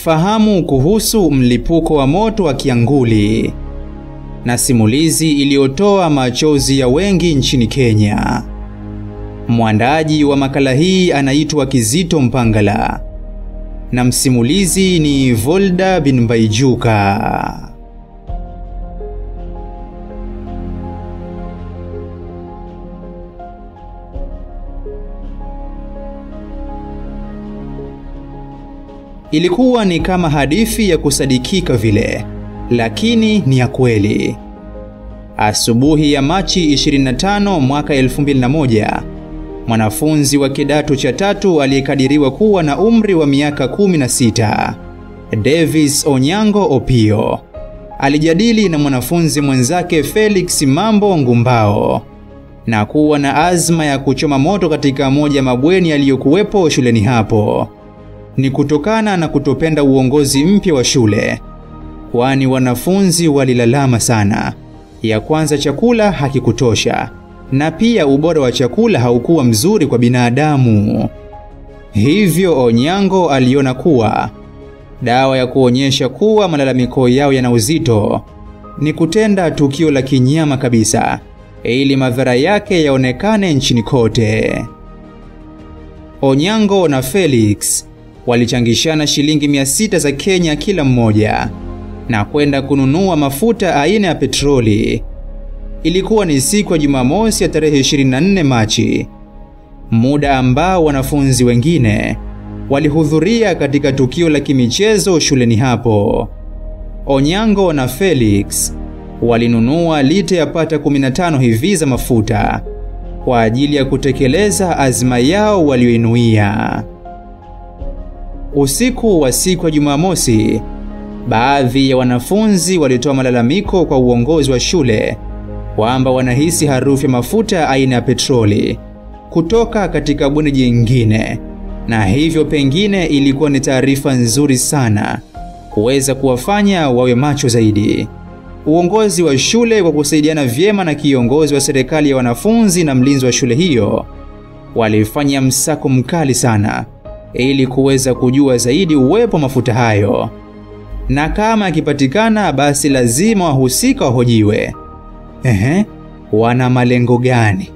Fahamu kuhusu mlipuko wa moto wa Kianguli na simulizi iliyotoa machozi ya wengi nchini Kenya. Mwandaji wa makala hii anaitwa Kizito Mpangala na msimulizi ni Volda bin Baijuka. Ilikuwa ni kama hadithi ya kusadikika vile, lakini ni ya kweli. Asubuhi ya Machi 25 mwaka 2001, mwanafunzi wa kidato cha 3 aliyekadiriwa kuwa na umri wa miaka 16, Davis Onyango Opio, alijadili na mwanafunzi mwenzake Felix Mambo Ngumbao na kuwa na azma ya kuchoma moto katika moja mabweni yaliyokuwepo shuleni hapo. Ni kutokana na kutopenda uongozi mpya wa shule, kwani wanafunzi walilalama sana. Ya kwanza, chakula hakikutosha, na pia ubora wa chakula haukuwa mzuri kwa binadamu. Hivyo Onyango aliona kuwa dawa ya kuonyesha kuwa malalamiko yao yana uzito ni kutenda tukio la kinyama kabisa, ili madhara yake yaonekane nchini kote. Onyango na Felix walichangishana shilingi 600 za Kenya kila mmoja na kwenda kununua mafuta aina ya petroli. Ilikuwa ni siku ya Jumamosi ya tarehe 24 Machi, muda ambao wanafunzi wengine walihudhuria katika tukio la kimichezo shuleni hapo. Onyango na Felix walinunua lita yapata 15 hivi za mafuta kwa ajili ya kutekeleza azma yao walioinuia. Usiku wa siku ya Jumamosi, baadhi ya wanafunzi walitoa malalamiko kwa uongozi wa shule kwamba wanahisi harufu ya mafuta aina ya petroli kutoka katika bweni jingine, na hivyo pengine ilikuwa ni taarifa nzuri sana kuweza kuwafanya wawe macho zaidi. Uongozi wa shule kwa kusaidiana vyema na kiongozi wa serikali ya wanafunzi na mlinzi wa shule hiyo walifanya msako mkali sana ili kuweza kujua zaidi uwepo mafuta hayo, na kama yakipatikana basi lazima wahusika wahojiwe. Wana malengo gani?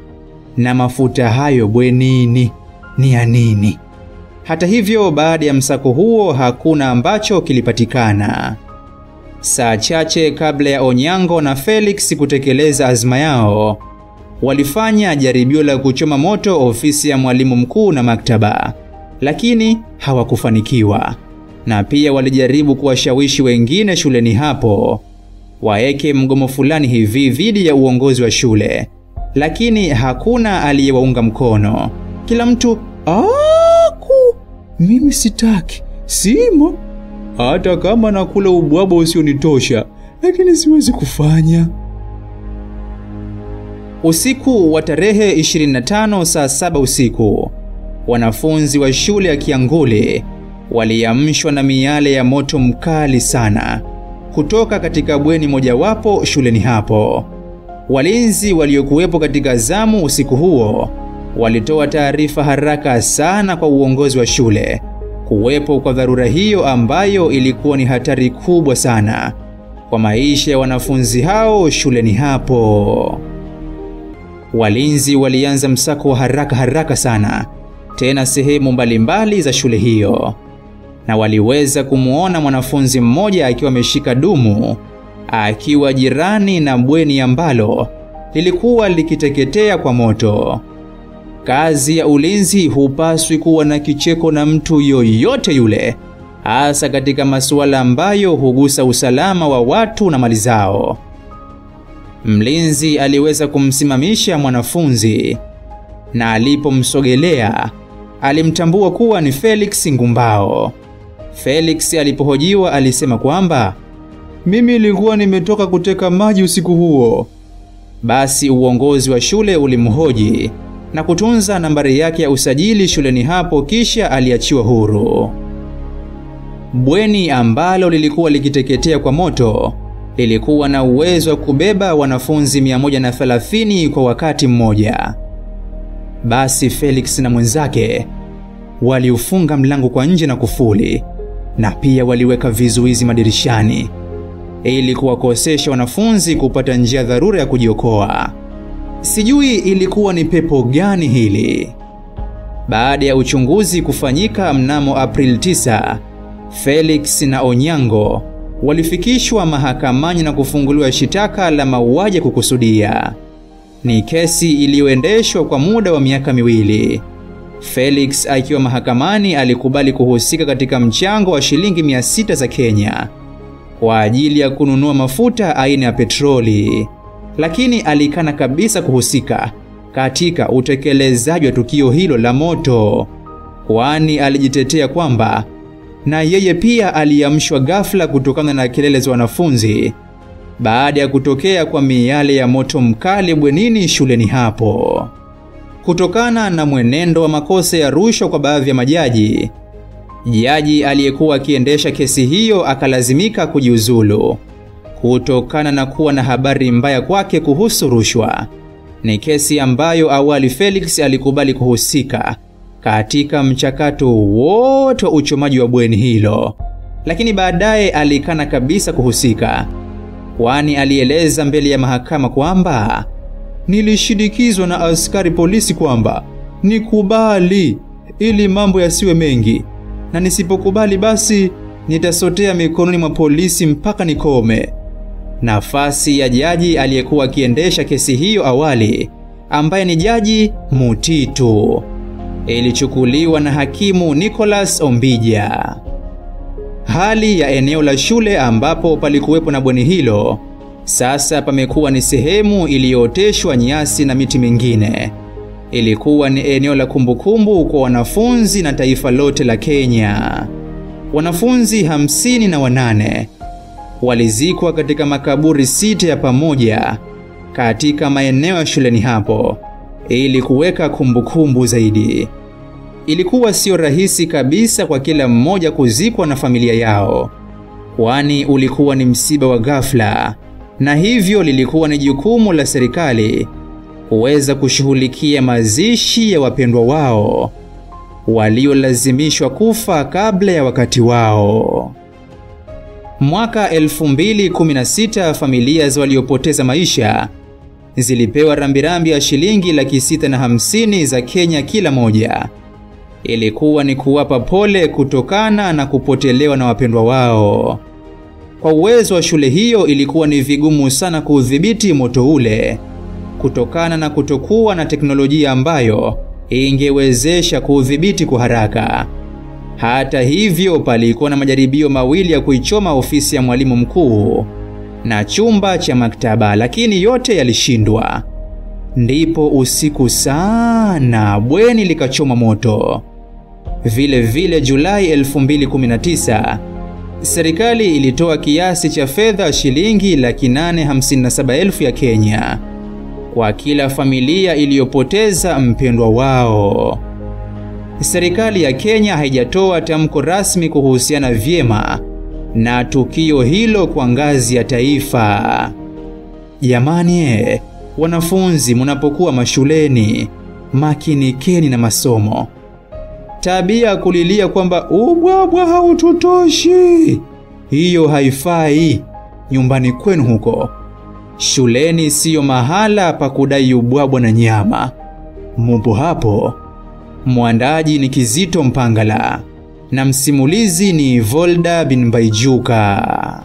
Na mafuta hayo bwenini ni ya nini? Hata hivyo, baada ya msako huo hakuna ambacho kilipatikana. Saa chache kabla ya Onyango na Felix kutekeleza azma yao, walifanya jaribio la kuchoma moto ofisi ya mwalimu mkuu na maktaba, lakini hawakufanikiwa. Na pia walijaribu kuwashawishi wengine shuleni hapo waeke mgomo fulani hivi dhidi ya uongozi wa shule, lakini hakuna aliyewaunga mkono. Kila mtu, mimi sitaki, simo, hata kama nakula ubwabwa usionitosha, lakini siwezi kufanya. Usiku wa tarehe 25 saa 7 usiku, wanafunzi wa shule ya Kianguli waliamshwa na miale ya moto mkali sana kutoka katika bweni mojawapo shuleni hapo. Walinzi waliokuwepo katika zamu usiku huo walitoa taarifa haraka sana kwa uongozi wa shule kuwepo kwa dharura hiyo ambayo ilikuwa ni hatari kubwa sana kwa maisha ya wanafunzi hao shuleni hapo. Walinzi walianza msako wa haraka sana, tena sehemu mbalimbali za shule hiyo, na waliweza kumuona mwanafunzi mmoja akiwa ameshika dumu akiwa jirani na bweni ambalo lilikuwa likiteketea kwa moto. Kazi ya ulinzi hupaswi kuwa na kicheko na mtu yoyote yule, hasa katika masuala ambayo hugusa usalama wa watu na mali zao. Mlinzi aliweza kumsimamisha mwanafunzi, na alipomsogelea alimtambua kuwa ni Felix Ngumbao. Felix alipohojiwa alisema kwamba mimi nilikuwa nimetoka kuteka maji usiku huo. Basi uongozi wa shule ulimhoji na kutunza nambari yake ya usajili shuleni hapo, kisha aliachiwa huru. Bweni ambalo lilikuwa likiteketea kwa moto lilikuwa na uwezo wa kubeba wanafunzi 130 kwa wakati mmoja. Basi Felix na mwenzake waliufunga mlango kwa nje na kufuli, na pia waliweka vizuizi madirishani ili kuwakosesha wanafunzi kupata njia dharura ya kujiokoa. Sijui ilikuwa ni pepo gani hili. Baada ya uchunguzi kufanyika mnamo April 9, Felix na Onyango walifikishwa mahakamani na kufunguliwa shitaka la mauaji ya kukusudia. Ni kesi iliyoendeshwa kwa muda wa miaka 2. Felix akiwa mahakamani alikubali kuhusika katika mchango wa shilingi 600 za Kenya kwa ajili ya kununua mafuta aina ya petroli, lakini alikana kabisa kuhusika katika utekelezaji wa tukio hilo la moto, kwani alijitetea kwamba na yeye pia aliamshwa ghafla kutokana na kelele za wanafunzi baada ya kutokea kwa miale ya moto mkali bwenini shuleni hapo. Kutokana na mwenendo wa makosa ya rushwa kwa baadhi ya majaji, jaji aliyekuwa akiendesha kesi hiyo akalazimika kujiuzulu kutokana na kuwa na habari mbaya kwake kuhusu rushwa. Ni kesi ambayo awali Felix alikubali kuhusika katika mchakato wote wa uchomaji wa bweni hilo, lakini baadaye alikana kabisa kuhusika, kwani alieleza mbele ya mahakama kwamba nilishindikizwa na askari polisi kwamba nikubali ili mambo yasiwe mengi, na nisipokubali basi nitasotea mikononi mwa polisi mpaka nikome. Nafasi ya jaji aliyekuwa akiendesha kesi hiyo awali, ambaye ni Jaji Mutitu, ilichukuliwa na hakimu Nicholas Ombija. Hali ya eneo la shule ambapo palikuwepo na bweni hilo sasa pamekuwa ni sehemu iliyooteshwa nyasi na miti mingine. Ilikuwa ni eneo la kumbukumbu kwa wanafunzi na taifa lote la Kenya. Wanafunzi 58 walizikwa katika makaburi 6 ya pamoja katika maeneo ya shuleni hapo ili kuweka kumbukumbu zaidi. Ilikuwa sio rahisi kabisa kwa kila mmoja kuzikwa na familia yao, kwani ulikuwa ni msiba wa ghafla, na hivyo lilikuwa ni jukumu la serikali kuweza kushughulikia mazishi ya wapendwa wao waliolazimishwa kufa kabla ya wakati wao. Mwaka 2016 familia za waliopoteza maisha zilipewa rambirambi ya shilingi 650,000 za Kenya kila moja. Ilikuwa ni kuwapa pole kutokana na kupotelewa na wapendwa wao. Kwa uwezo wa shule hiyo ilikuwa ni vigumu sana kudhibiti moto ule kutokana na kutokuwa na teknolojia ambayo ingewezesha kudhibiti kwa haraka. Hata hivyo, palikuwa na majaribio mawili ya kuichoma ofisi ya mwalimu mkuu na chumba cha maktaba, lakini yote yalishindwa. Ndipo usiku sana bweni likachoma moto. Vile vile Julai 2019, serikali ilitoa kiasi cha fedha shilingi 857,000 ya Kenya kwa kila familia iliyopoteza mpendwa wao. Serikali ya Kenya haijatoa tamko rasmi kuhusiana vyema na tukio hilo kwa ngazi ya taifa. Jamani, wanafunzi mnapokuwa mashuleni, makinikeni na masomo. Tabia kulilia kwamba ubwabwa haututoshi, hiyo haifai nyumbani kwenu huko. Shuleni siyo mahala pa kudai ubwabwa na nyama. Mupo hapo. Mwandaji ni Kizito Mpangala na msimulizi ni Volda bin Baijuka.